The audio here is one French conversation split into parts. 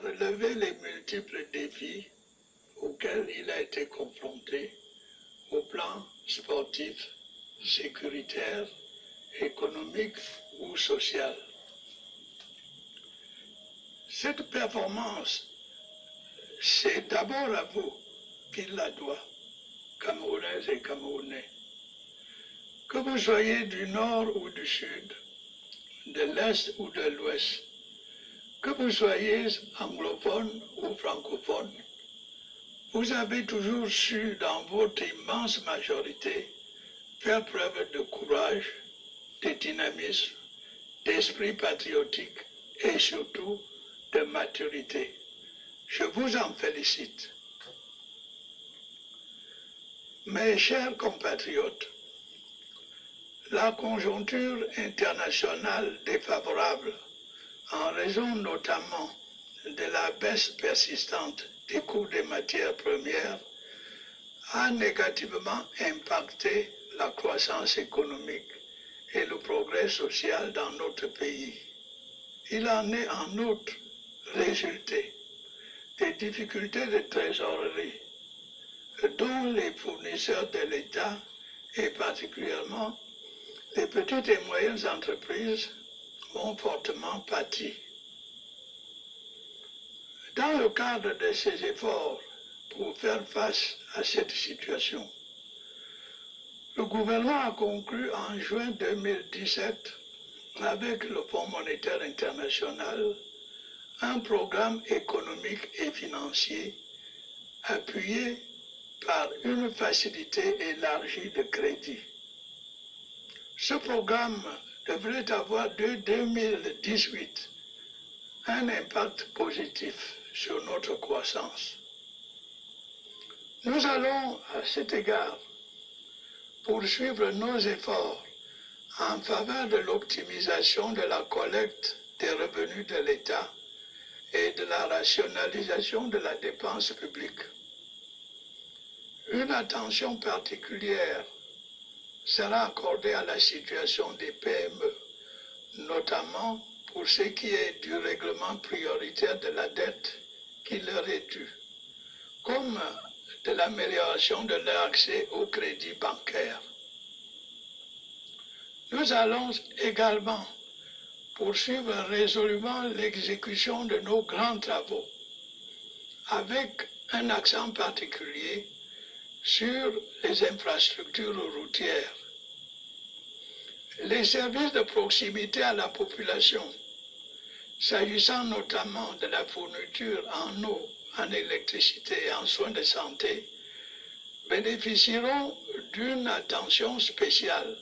relever les multiples défis auxquels il a été confronté au plan sportif, sécuritaire, économique ou social. Cette performance, c'est d'abord à vous qu'il la doit, Camerounaises et Camerounais. Que vous soyez du nord ou du sud, de l'est ou de l'ouest, que vous soyez anglophone ou francophone, vous avez toujours su, dans votre immense majorité, faire preuve de courage, de dynamisme, d'esprit patriotique et surtout de maturité. Je vous en félicite. Mes chers compatriotes, la conjoncture internationale défavorable, en raison notamment de la baisse persistante des coûts des matières premières, a négativement impacté la croissance économique et le progrès social dans notre pays. Il en est en outre résulté des difficultés de trésorerie dont les fournisseurs de l'État et particulièrement les petites et moyennes entreprises ont fortement pâti. Dans le cadre de ces efforts pour faire face à cette situation, le gouvernement a conclu en juin 2017 avec le Fonds monétaire international un programme économique et financier appuyé par une facilité élargie de crédit. Ce programme devrait avoir dès 2018 un impact positif sur notre croissance. Nous allons, à cet égard, poursuivre nos efforts en faveur de l'optimisation de la collecte des revenus de l'État et de la rationalisation de la dépense publique. Une attention particulière sera accordée à la situation des PME, notamment pour ce qui est du règlement prioritaire de la dette qui leur est due, comme de l'amélioration de leur accès au crédit bancaire. Nous allons également poursuivre résolument l'exécution de nos grands travaux, avec un accent particulier sur les infrastructures routières. Les services de proximité à la population, s'agissant notamment de la fourniture en eau, en électricité et en soins de santé, bénéficieront d'une attention spéciale.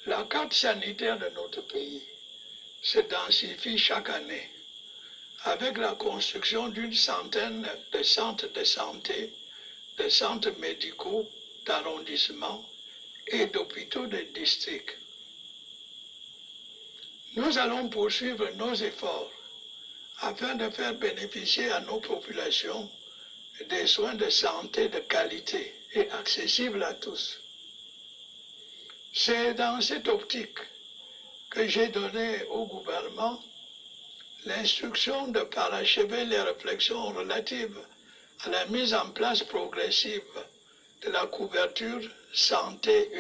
La carte sanitaire de notre pays se densifie chaque année avec la construction d'une centaine de centres de santé, de centres médicaux, d'arrondissement et d'hôpitaux de district. Nous allons poursuivre nos efforts afin de faire bénéficier à nos populations des soins de santé de qualité et accessibles à tous. C'est dans cette optique que j'ai donné au gouvernement l'instruction de parachever les réflexions relatives à la mise en place progressive de la couverture santé